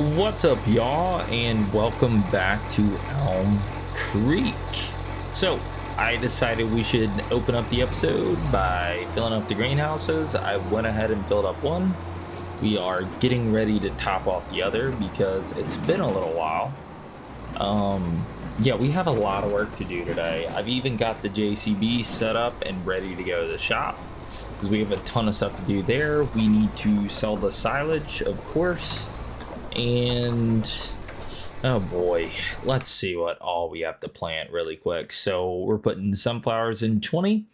What's up, y'all, and welcome back to Elm Creek. So, I decided we should open up the episode by filling up the greenhouses. I went ahead and filled up one. We are getting ready to top off the other because it's been a little while. Yeah, we have a lot of work to do today. I've even got the JCB set up and ready to go to the shop because we have a ton of stuff to do there. We need to sell the silage, of course. And oh boy, let's see what all we have to plant really quick. So we're putting sunflowers in 20.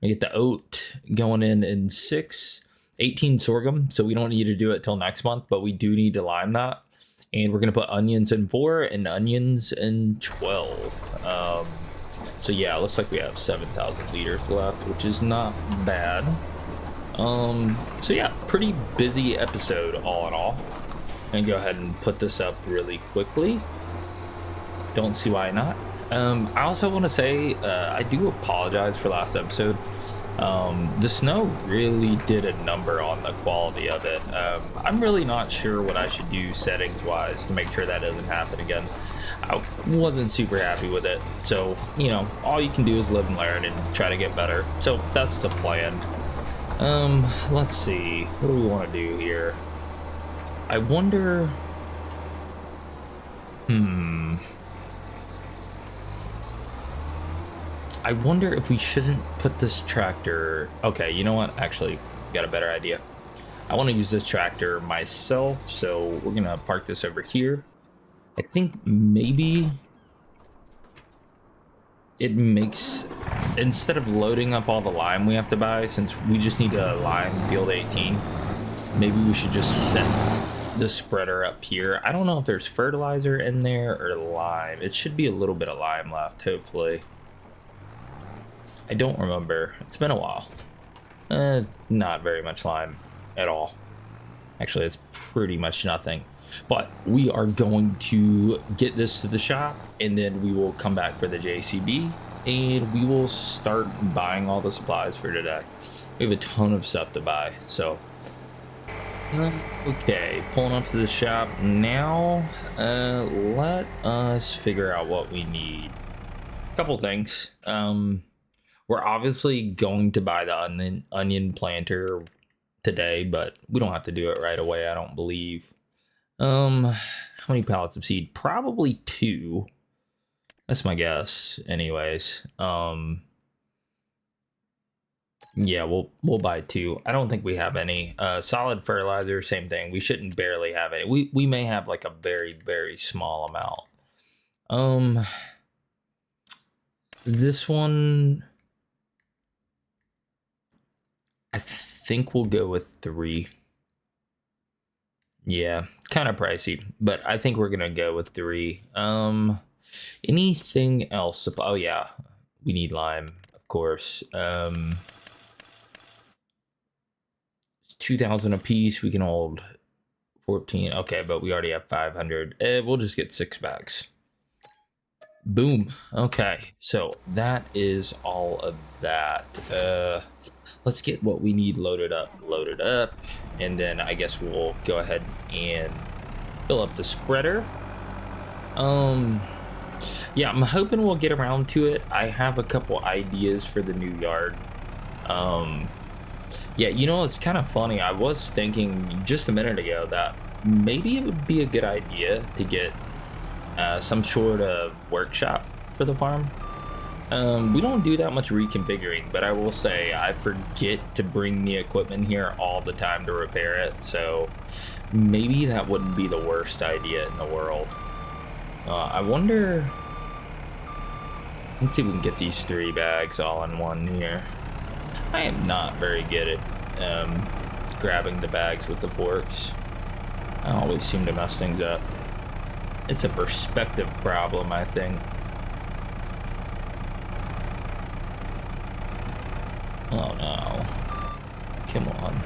We get the oat going in 6, 18 sorghum. So we don't need to do it till next month, but we do need to lime that. And we're gonna put onions in 4 and onions in 12. So yeah, it looks like we have 7,000 liters left, which is not bad. So yeah, pretty busy episode all in all. And go ahead and put this up really quickly. Don't see why not. I also want to say I do apologize for last episode. The snow really did a number on the quality of it. I'm really not sure what I should do settings wise to make sure that doesn't happen again. I wasn't super happy with it, so you know, all you can do is live and learn and try to get better. So that's the plan. Let's see, what do we want to do here? I wonder, I wonder if we shouldn't put this tractor. Okay, you know what? Actually, got a better idea. I want to use this tractor myself, so we're going to park this over here. I think maybe it makes, instead of loading up all the lime we have to buy, since we just need a lime field 18, maybe we should just set the spreader up here. I don't know if there's fertilizer in there or lime. It should be a little bit of lime left, hopefully. I don't remember. It's been a while. Not very much lime at all. Actually, it's pretty much nothing. But we are going to get this to the shop, and then we will come back for the JCB, and we will start buying all the supplies for today. We have a ton of stuff to buy, so okay, pulling up to the shop now. Let us figure out what we need. A couple things. We're obviously going to buy the onion planter today, but we don't have to do it right away, I don't believe. How many pallets of seed? Probably 2. That's my guess, anyways. Yeah, we'll buy 2. I don't think we have any. Solid fertilizer, same thing. We shouldn't barely have any. We may have like a very, very small amount. This one, I think we'll go with 3. Yeah, kind of pricey, but I think we're gonna go with 3. Anything else? Oh yeah, we need lime, of course. 2,000 a piece. We can hold 14. Okay, but we already have 500. We'll just get 6 bags. Boom. Okay, so that is all of that. Let's get what we need loaded up, and then I guess we'll go ahead and fill up the spreader. Yeah, I'm hoping we'll get around to it. I have a couple ideas for the new yard. Yeah, you know, it's kind of funny. I was thinking just a minute ago that maybe it would be a good idea to get some sort of workshop for the farm. We don't do that much reconfiguring, but I will say I forget to bring the equipment here all the time to repair it, so maybe that wouldn't be the worst idea in the world. I wonder, let's see if we can get these 3 bags all in one here. I am not very good at grabbing the bags with the forks. I always seem to mess things up. It's a perspective problem, I think. Oh no. Come on.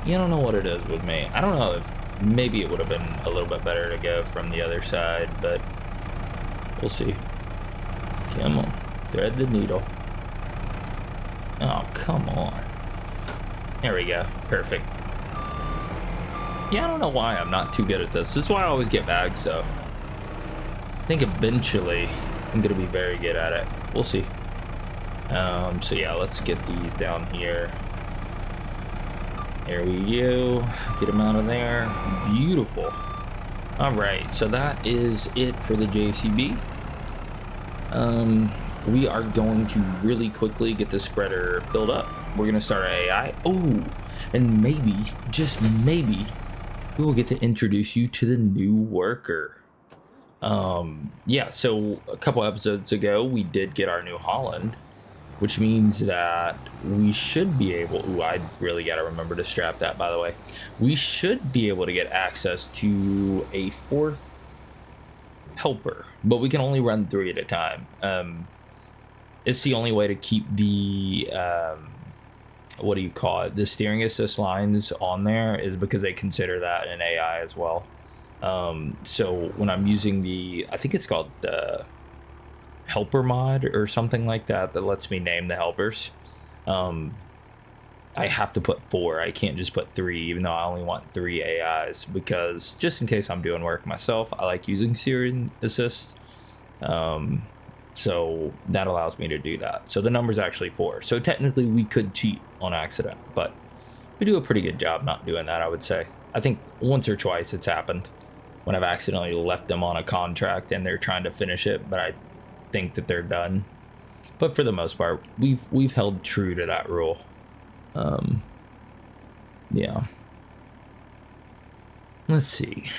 You don't know what it is with me. I don't know if maybe it would have been a little bit better to go from the other side, but we'll see. Come on. Thread the needle. Oh, come on. There we go. Perfect. Yeah, I don't know why I'm not too good at this. This is why I always get bags, though. I think eventually I'm gonna be very good at it. We'll see. So yeah, let's get these down here. There we go. Get them out of there. Beautiful. All right, so that is it for the JCB. We are going to really quickly get the spreader filled up. We're gonna start our AI. Oh, and maybe, just maybe, we will get to introduce you to the new worker. Yeah, so a couple episodes ago, we did get our New Holland, which means that we should be able, ooh, I really got to remember to strap that, by the way. We should be able to get access to a 4th helper, but we can only run 3 at a time. It's the only way to keep the, what do you call it? The steering assist lines on there is because they consider that an AI as well. So when I'm using the, I think it's called the helper mod or something like that, that lets me name the helpers, I have to put 4. I can't just put 3, even though I only want 3 AIs, because just in case I'm doing work myself, I like using steering assist. So that allows me to do that. So the number's actually 4. So technically we could cheat on accident, but we do a pretty good job not doing that, I would say. I think once or twice it's happened when I've accidentally left them on a contract and they're trying to finish it, but I think that they're done. But for the most part, we've held true to that rule. Yeah. Let's see.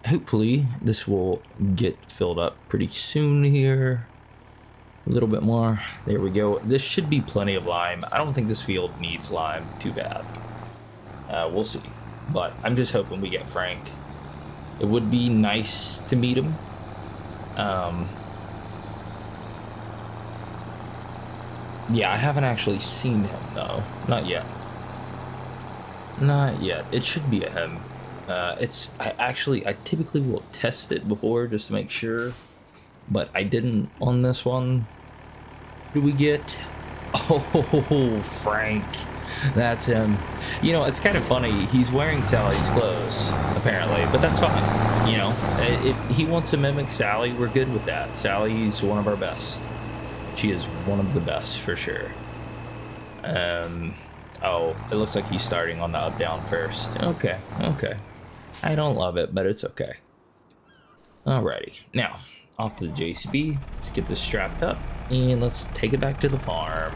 Hopefully this will get filled up pretty soon here. A little bit more. There we go. This should be plenty of lime. I don't think this field needs lime too bad. We'll see. But I'm just hoping we get Frank. It would be nice to meet him. Yeah, I haven't actually seen him though. Not yet. Not yet. It should be a him. I typically will test it before just to make sure, but I didn't on this one. Who do we get? Oh, Frank. That's him. You know, it's kind of funny. He's wearing Sally's clothes, apparently, but that's fine. You know, he wants to mimic Sally. We're good with that. Sally's one of our best. She is one of the best for sure. Oh, it looks like he's starting on the up down first. Okay. I don't love it, but it's okay. Alrighty, now off to the JCB. Let's get this strapped up and let's take it back to the farm.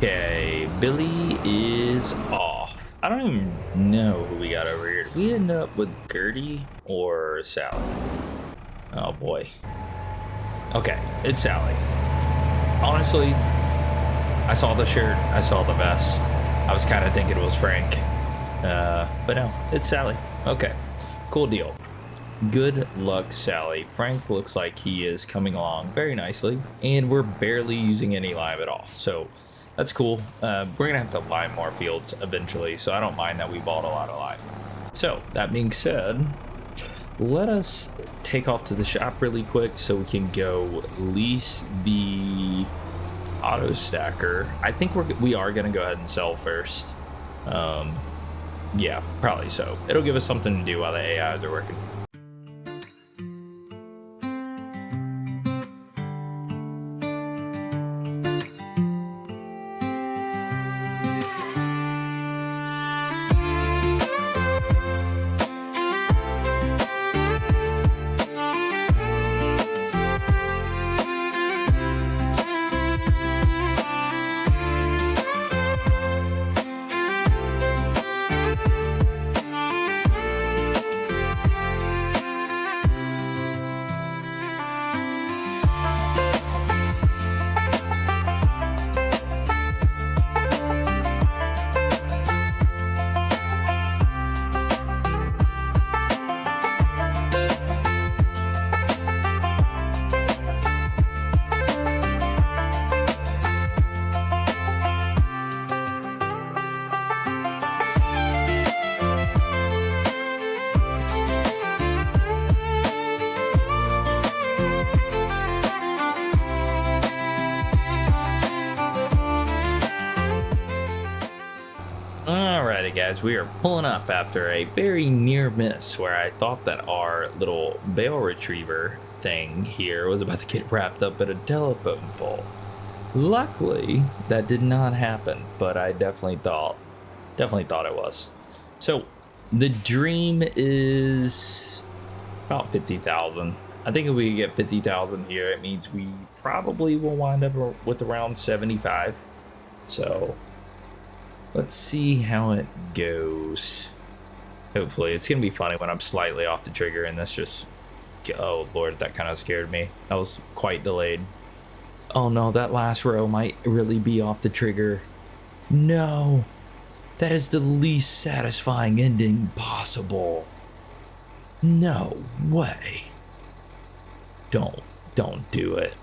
Okay, Billy is off. I don't even know who we got over here. Did we end up with Gertie or Sally? Oh boy. Okay, it's Sally. Honestly, I saw the shirt, I saw the vest. I was kind of thinking it was Frank. But no, it's Sally. Okay, cool deal. Good luck, Sally. Frank looks like he is coming along very nicely, and we're barely using any lime at all, so that's cool. We're gonna have to lime more fields eventually, so I don't mind that we bought a lot of lime. So that being said, let us take off to the shop really quick so we can go lease the auto stacker. I think we are gonna go ahead and sell first. Yeah, probably so. It'll give us something to do while the AIs are working. guys, we are pulling up after a very near miss where I thought that our little bale retriever thing here was about to get wrapped up at a telephone pole. Luckily, that did not happen, but I definitely thought it was. So the dream is about 50,000. I think if we get 50,000 here, it means we probably will wind up with around 75. So let's see how it goes. Hopefully it's gonna be funny when I'm slightly off the trigger and this just, oh lord, that kind of scared me. That was quite delayed. Oh no, that last row might really be off the trigger. No, that is the least satisfying ending possible. No way. Don't do it.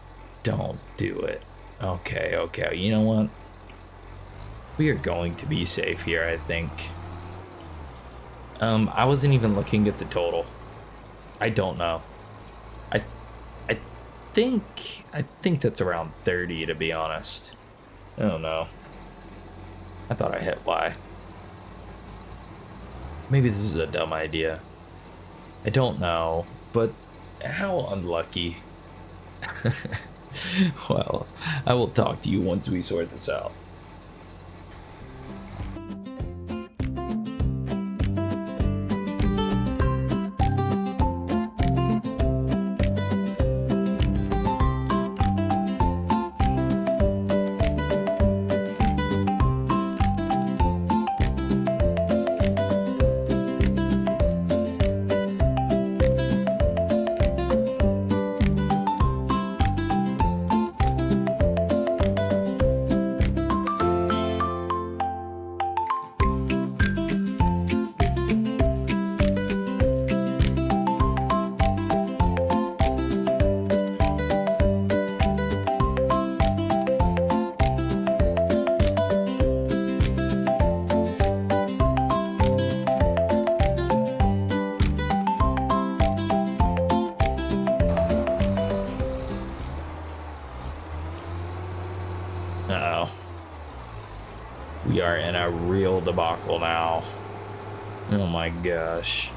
Don't do it. Okay, you know what? We are going to be safe here, I think. I wasn't even looking at the total. I don't know. I think that's around 30, to be honest. I don't know. I thought I hit Y. Maybe this is a dumb idea. I don't know, but how unlucky. Well, I will talk to you once we sort this out. Uh-oh. We are in a real debacle now. Oh my gosh.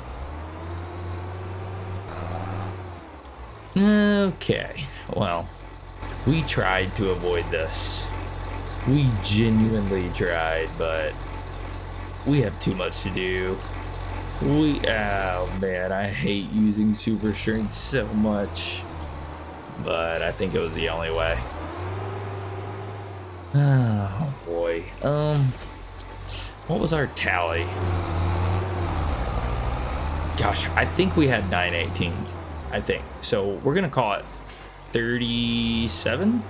Okay, well, we tried to avoid this. We genuinely tried, but we have too much to do. Oh man, I hate using super strength so much. But I think it was the only way. Oh boy. What was our tally? Gosh, I think we had 918. I think. So we're gonna call it 37.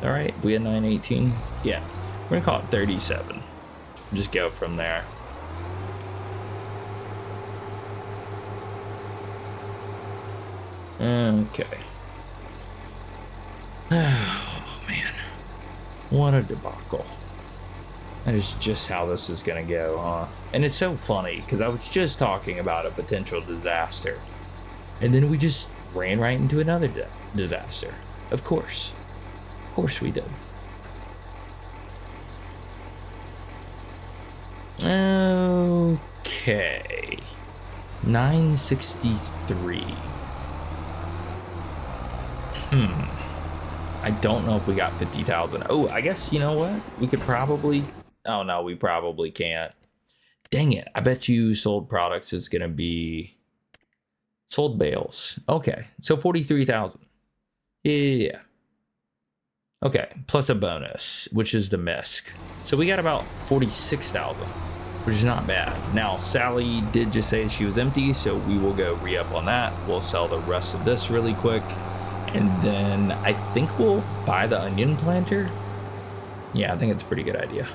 All right, we had 918. Yeah, we're gonna call it 37. Just go from there. Okay. Oh man, what a debacle. That is just how this is gonna go, huh? And it's so funny because I was just talking about a potential disaster, and then we just ran right into another disaster. Of course we did. Okay, 963. I don't know if we got 50,000. Oh, I guess, you know what? We could probably... Oh, no, we probably can't. Dang it. I bet you sold products is going to be... Sold bales. Okay, so 43,000. Yeah. Okay, plus a bonus, which is the misc. So we got about 46,000, which is not bad. Now, Sally did just say she was empty, so we will go re-up on that. We'll sell the rest of this really quick. And then I think we'll buy the onion planter. Yeah, I think it's a pretty good idea.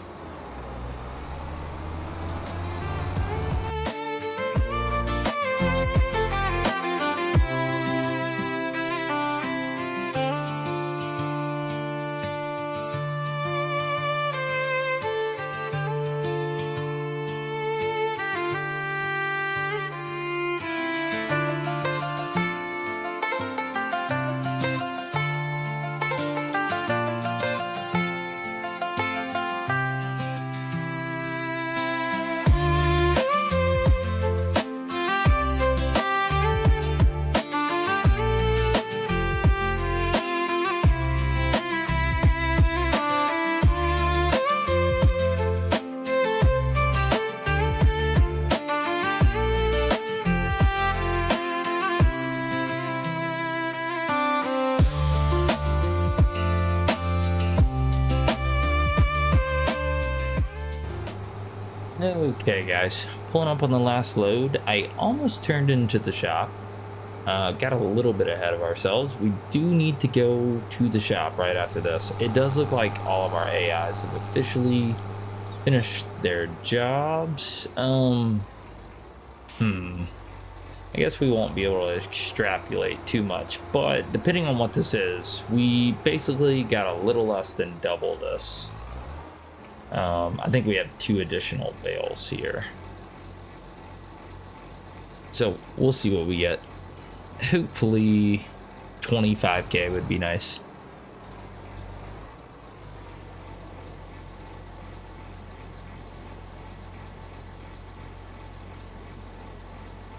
Okay, guys, pulling up on the last load. I almost turned into the shop. Got a little bit ahead of ourselves. We do need to go to the shop right after this. It does look like all of our AIs have officially finished their jobs. I guess we won't be able to extrapolate too much, but depending on what this is, we basically got a little less than double this. I think we have 2 additional bales here. So we'll see what we get. Hopefully 25k would be nice.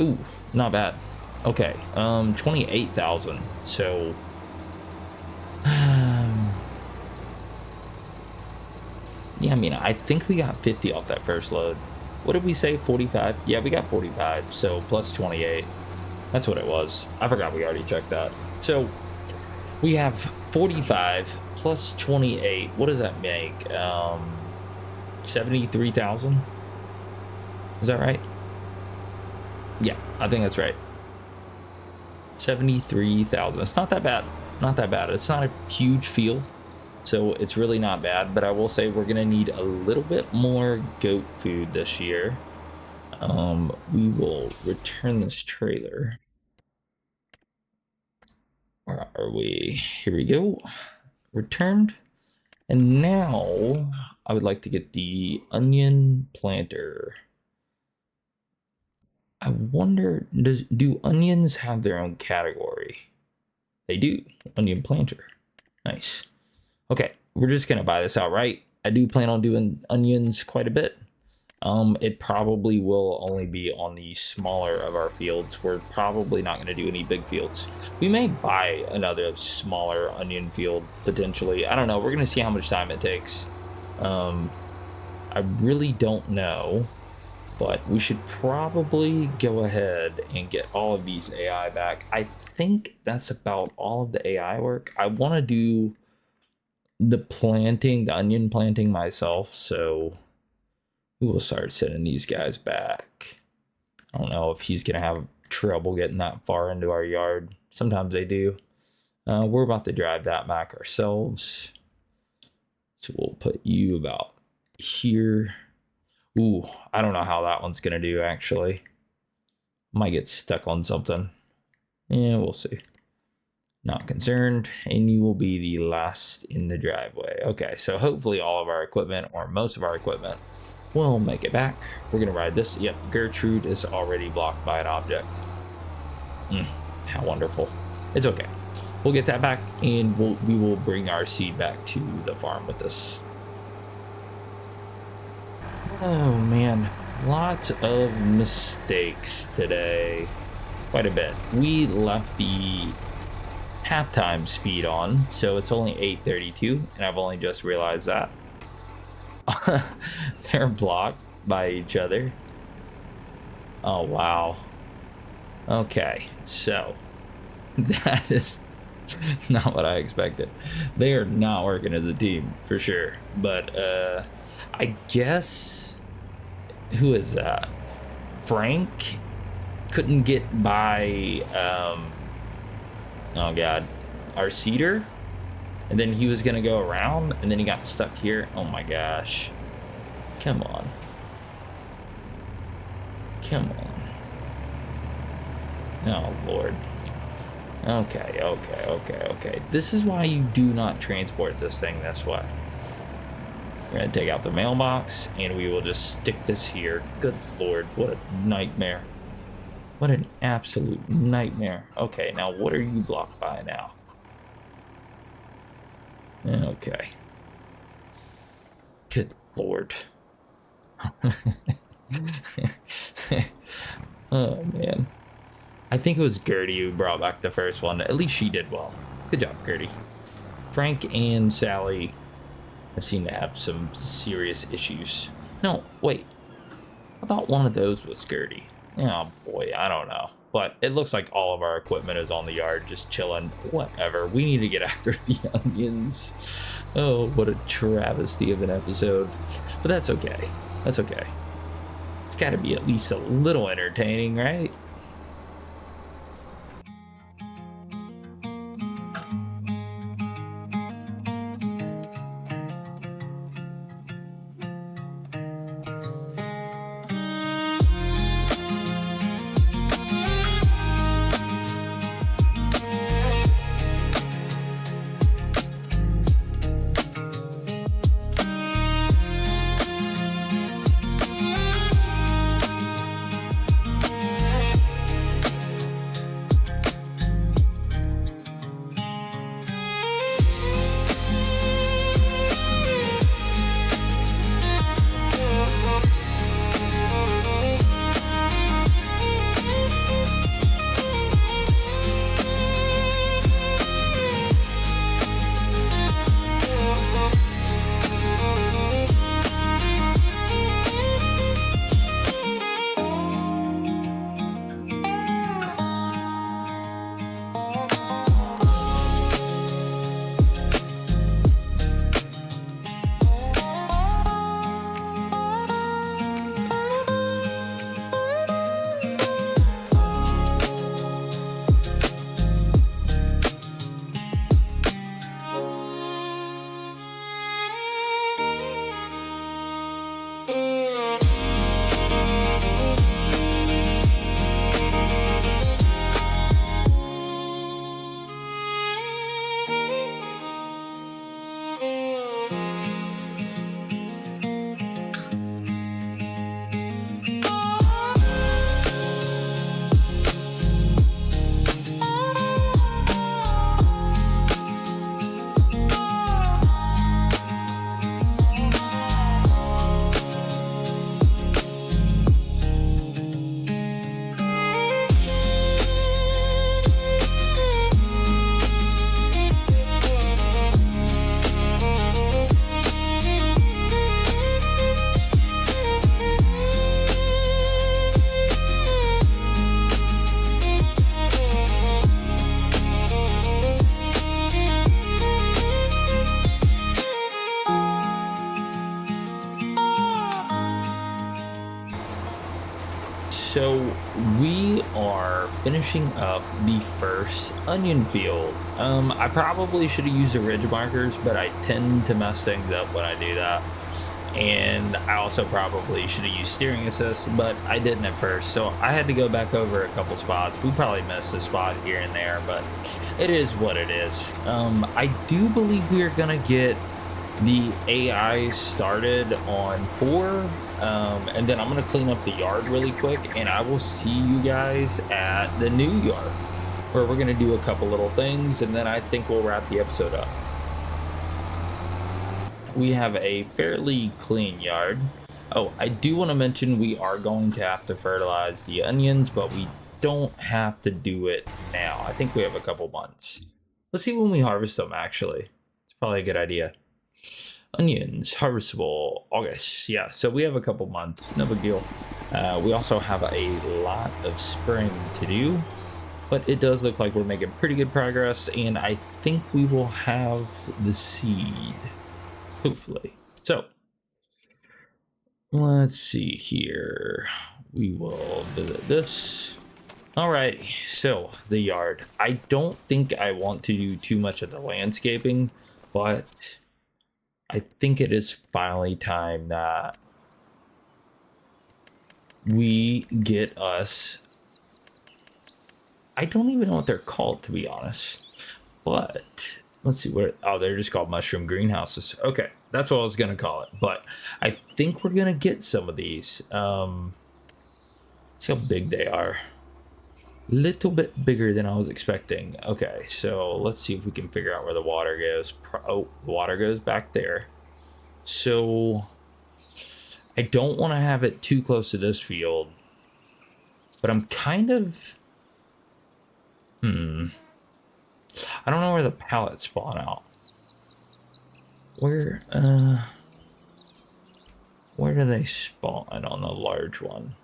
Ooh, not bad. Okay, 28,000. So yeah, I mean, I think we got 50 off that first load. What did we say? 45? Yeah, we got 45. So plus 28. That's what it was. I forgot we already checked that. So we have 45 plus 28. What does that make? 73,000? Is that right? Yeah, I think that's right. 73,000. It's not that bad. Not that bad. It's not a huge field, so it's really not bad. But I will say we're gonna need a little bit more goat food this year. We will return this trailer. Where are we? Here we go. Returned. And now I would like to get the onion planter. I wonder, do onions have their own category? They do. Onion planter. Nice. Okay, we're just gonna buy this outright. I do plan on doing onions quite a bit. It probably will only be on the smaller of our fields. We're probably not going to do any big fields. We may buy another smaller onion field potentially. I don't know. We're going to see how much time it takes. I really don't know, but we should probably go ahead and get all of these AI back. I think that's about all of the AI work. I want to do the planting, the onion planting myself, so we will start sending these guys back. I don't know if he's gonna have trouble getting that far into our yard. Sometimes they do. We're about to drive that back ourselves, so we'll put you about here. Ooh, I don't know how that one's gonna do actually. Might get stuck on something. Yeah, we'll see. Not concerned, and you will be the last in the driveway. Okay, so hopefully all of our equipment, or most of our equipment, we'll make it back. We're gonna ride this. Yep, Gertrude is already blocked by an object. How wonderful. It's okay. We'll get that back, and we will bring our seed back to the farm with us. Oh man, lots of mistakes today. Quite a bit. We left the halftime speed on, so it's only 8:32, and I've only just realized that. They're blocked by each other. Oh wow. Okay, so that is not what I expected. They are not working as a team for sure, but I guess, who is that? Frank couldn't get by oh god, our cedar, and then he was gonna go around, and then he got stuck here. Oh my gosh. Come on. Come on. Oh lord. Okay. This is why you do not transport this thing this way. We're gonna take out the mailbox, and we will just stick this here. Good lord, what a nightmare. What an absolute nightmare. Okay, now what are you blocked by now? Okay. Good lord. Oh man. I think it was Gertie who brought back the first one. At least she did well. Good job, Gertie. Frank and Sally have seemed to have some serious issues. No, wait. I thought one of those was Gertie. Oh boy, I don't know. But it looks like all of our equipment is on the yard, just chilling. Whatever. We need to get after the onions. Oh, what a travesty of an episode. But that's okay. That's okay. It's got to be at least a little entertaining, right? So we are finishing up the first onion field. I probably should have used the ridge markers, but I tend to mess things up when I do that. And I also probably should have used steering assist, but I didn't at first. So I had to go back over a couple spots. We probably missed a spot here and there, but it is what it is. I do believe we are gonna get the AI started on 4, and then I'm gonna clean up the yard really quick, and I will see you guys at the new yard where we're gonna do a couple little things, and then I think we'll wrap the episode up. We have a fairly clean yard. Oh, I do want to mention we are going to have to fertilize the onions, but we don't have to do it now. I think we have a couple months. Let's see when we harvest them, actually. It's probably a good idea. Onions, harvestable, August. Yeah, so we have a couple months, no big deal. We also have a lot of spring to do, but it does look like we're making pretty good progress, and I think we will have the seed, hopefully. So, let's see here. We will visit this. All right, so the yard. I don't think I want to do too much of the landscaping, but I think it is finally time that we get us, I don't even know what they're called, to be honest, but let's see where, oh, they're just called mushroom greenhouses. Okay, that's what I was gonna call it, but I think we're gonna get some of these. See how big they are. Little bit bigger than I was expecting. Okay, so let's see if we can figure out where the water goes. Oh, the water goes back there. So I don't want to have it too close to this field, but I'm kind of I don't know where the pallets spawn out. Where do they spawn on the large one?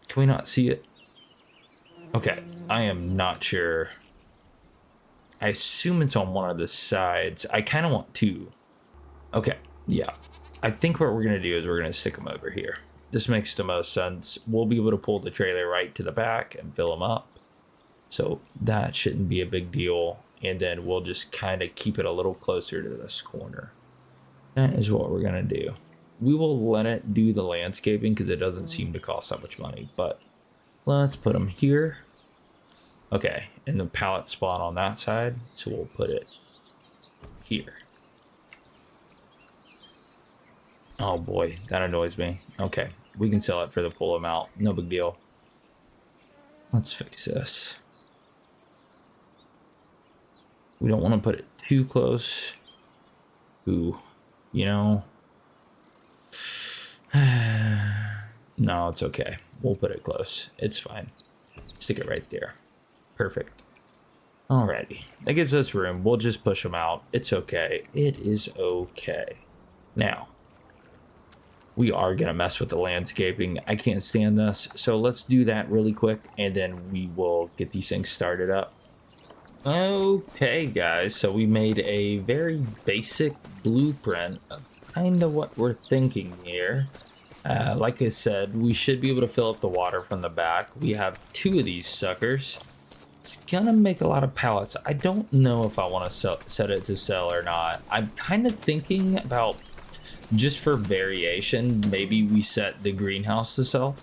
Can we not see it? Okay, I am not sure. I assume it's on one of the sides. I kind of want 2. Okay, yeah. I think what we're going to do is we're going to stick them over here. This makes the most sense. We'll be able to pull the trailer right to the back and fill them up. So that shouldn't be a big deal. And then we'll just kind of keep it a little closer to this corner. That is what we're going to do. We will let it do the landscaping because it doesn't seem to cost that much money. But let's put them here. Okay, and the pallet spot on that side. So we'll put it here. Oh boy, that annoys me. Okay, we can sell it for the full amount. No big deal. Let's fix this. We don't want to put it too close. Ooh, you know. No, it's okay. We'll put it close. It's fine. Stick it right there. Perfect. Alrighty. That gives us room. We'll just push them out. It's okay. It is okay. Now, we are going to mess with the landscaping. I can't stand this. So let's do that really quick, and then we will get these things started up. Okay, guys. So we made a very basic blueprint of kind of what we're thinking here. Like I said, we should be able to fill up the water from the back. We have 2 of these suckers. It's gonna make a lot of pallets. I don't know if I want to set it to sell or not. I'm kind of thinking about, just for variation, maybe we set the greenhouse to sell.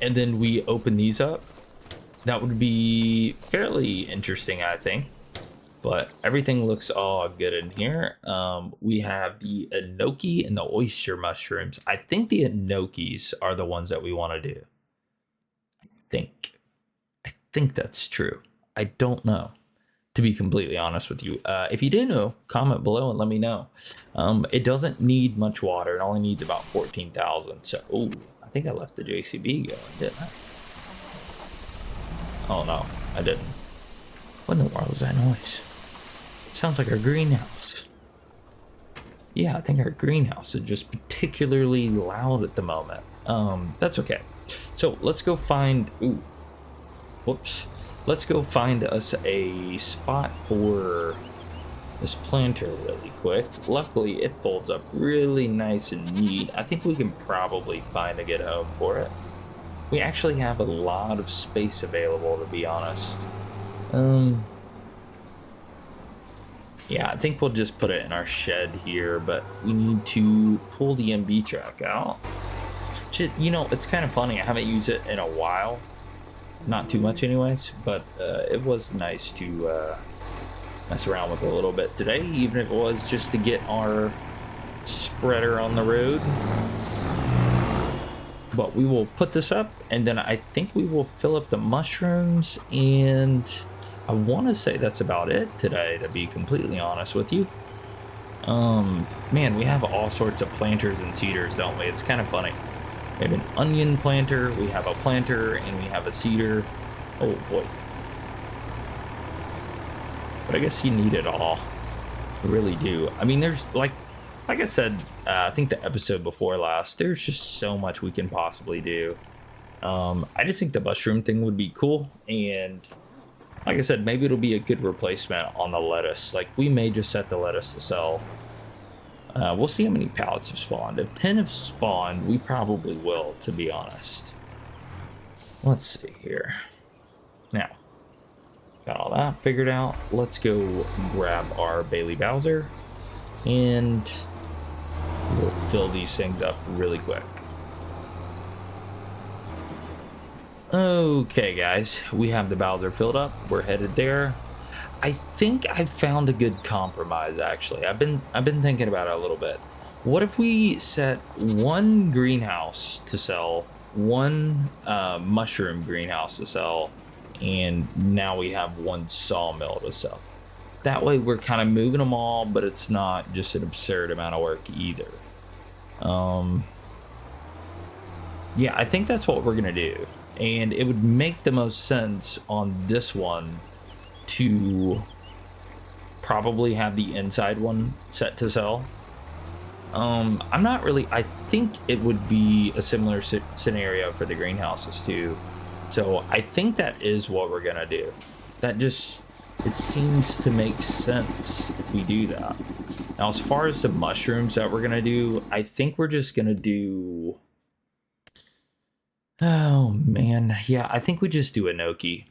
And then we open these up. That would be fairly interesting, I think. But everything looks all good in here. We have the enoki and the oyster mushrooms. I think the enokis are the ones that we want to do. I think that's true. I don't know, to be completely honest with you. If you do know, comment below and let me know. It doesn't need much water. It only needs about 14,000. So, ooh, I think I left the JCB going, didn't I? Oh no, I didn't. What in the world is that noise? Sounds like our greenhouse. Yeah, I think our greenhouse is just particularly loud at the moment. That's okay. So let's go find, ooh, whoops. Let's go find us a spot for this planter really quick. Luckily, it folds up really nice and neat. I think we can probably find a good home for it. We actually have a lot of space available, to be honest. Yeah, I think we'll just put it in our shed here, but we need to pull the MB track out. Just, you know, it's kind of funny. I haven't used it in a while. Not too much anyways, but it was nice to mess around with it a little bit today, even if it was just to get our spreader on the road. But we will put this up, and then I think we will fill up the mushrooms, and I want to say that's about it today, to be completely honest with you. Man, we have all sorts of planters and seeders, don't we? It's kind of funny. We have an onion planter, we have a planter, and we have a seeder. Oh boy. But I guess you need it all. I really do. I mean, there's like I said, I think the episode before last, there's just so much we can possibly do. I just think the mushroom thing would be cool, and like I said, maybe it'll be a good replacement on the lettuce. Like, we may just set the lettuce to sell. We'll see how many pallets have spawned. If 10 have spawned, we probably will, to be honest. Let's see here. Now, got all that figured out. Let's go grab our Bailey Bowser, and we'll fill these things up really quick. Okay, guys, we have the Bowser filled up. We're headed there. I think I found a good compromise, actually. I've been thinking about it a little bit. What if we set one greenhouse to sell, one mushroom greenhouse to sell, and now we have one sawmill to sell? That way we're kind of moving them all, but it's not just an absurd amount of work either. Yeah, I think that's what we're gonna do. And it would make the most sense on this one to probably have the inside one set to sell. I'm not really, I think it would be a similar scenario for the greenhouses too. So I think that is what we're gonna do. That just it seems to make sense if we do that. Now, as far as the mushrooms that we're going to do, I think we're just going to do... Oh, man. Yeah, I think we just do enoki.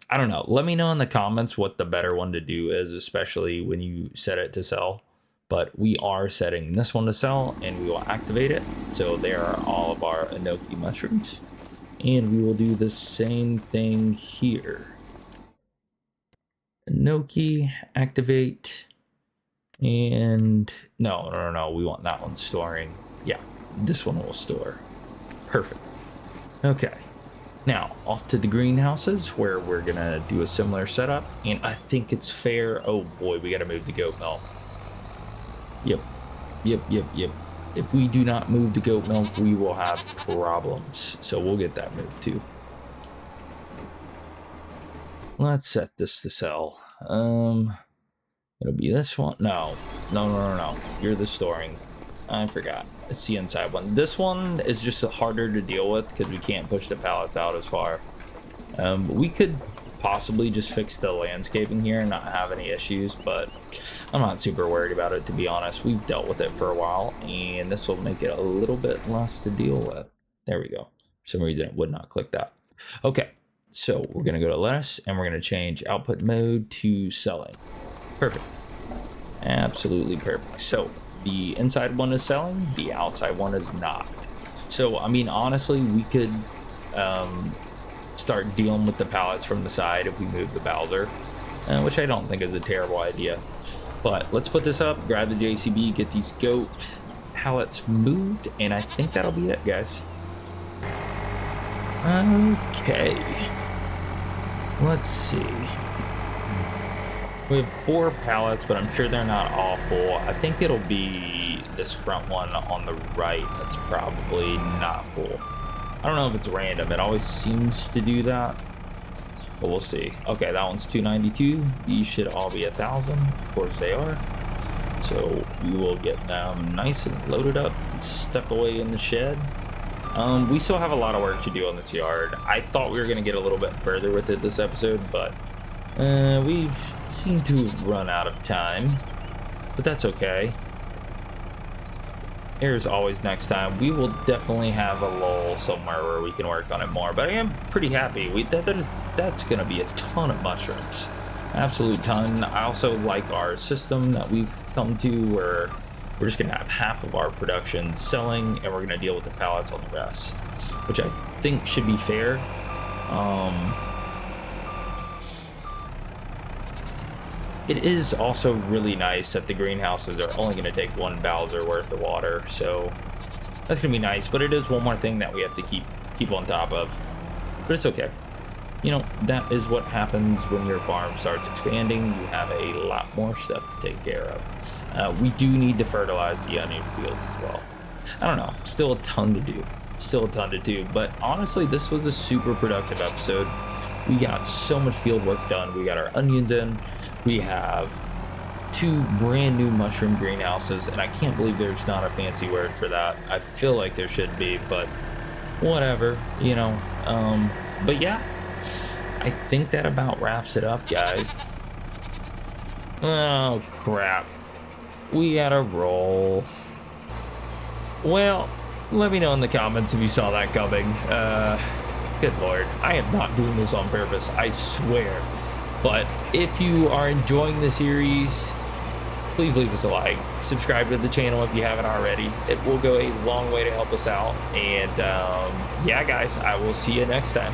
I don't know. Let me know in the comments what the better one to do is, especially when you set it to sell. But we are setting this one to sell, and we will activate it. So there are all of our enoki mushrooms. And we will do the same thing here. Enoki, activate, and no, we want that one storing. Yeah, this one will store. Perfect. Okay. Now, off to the greenhouses, where we're going to do a similar setup. And I think it's fair. Oh, boy, we got to move the goat milk. Yep. If we do not move the goat milk, we will have problems. So we'll get that moved, too. Let's set this to sell. It'll be this one. No. You're the storing. I forgot. It's the inside one. This one is just harder to deal with because we can't push the pallets out as far. We could possibly just fix the landscaping here and not have any issues, but I'm not super worried about it, to be honest. We've dealt with it for a while, and this will make it a little bit less to deal with. There we go. For some reason, it would not click that. Okay, so we're going to go to lettuce, and we're going to change output mode to selling. Perfect. Absolutely perfect. So the inside one is selling, the outside one is not. So, I mean, honestly, we could start dealing with the pallets from the side if we move the Bowser, which I don't think is a terrible idea. But let's put this up, grab the JCB, get these goat pallets moved, and I think that'll be it, guys. Okay. Let's see. We have 4 pallets, but I'm sure they're not all full. I think it'll be this front one on the right that's probably not full. I don't know if it's random. It always seems to do that, but we'll see. Okay, that one's 292. These should all be 1,000. Of course they are. So we will get them nice and loaded up, stuck away in the shed. We still have a lot of work to do on this yard. I thought we were going to get a little bit further with it this episode, but we've seemed to run out of time, but that's okay. There's always next time. We will definitely have a lull somewhere where we can work on it more, but I am pretty happy. That's going to be a ton of mushrooms. Absolute ton. I also like our system that we've come to where we're just going to have half of our production selling, and we're going to deal with the pallets on the rest, which I think should be fair. It is also really nice that the greenhouses are only going to take 1 Bowser worth of water, so that's going to be nice, but it is one more thing that we have to keep on top of. But it's okay. You know, that is what happens when your farm starts expanding. You have a lot more stuff to take care of. We do need to fertilize the onion fields as well. I don't know. Still a ton to do. But honestly, this was a super productive episode. We got so much field work done. We got our onions in. We have 2 brand new mushroom greenhouses, and I can't believe there's not a fancy word for that. I feel like there should be, but whatever, you know. But yeah, I think that about wraps it up, guys. Oh, crap. We gotta roll. Well, let me know in the comments if you saw that coming. Good lord, I am not doing this on purpose, I swear. But if you are enjoying the series, please leave us a like. Subscribe to the channel if you haven't already. It will go a long way to help us out. And yeah, guys, I will see you next time.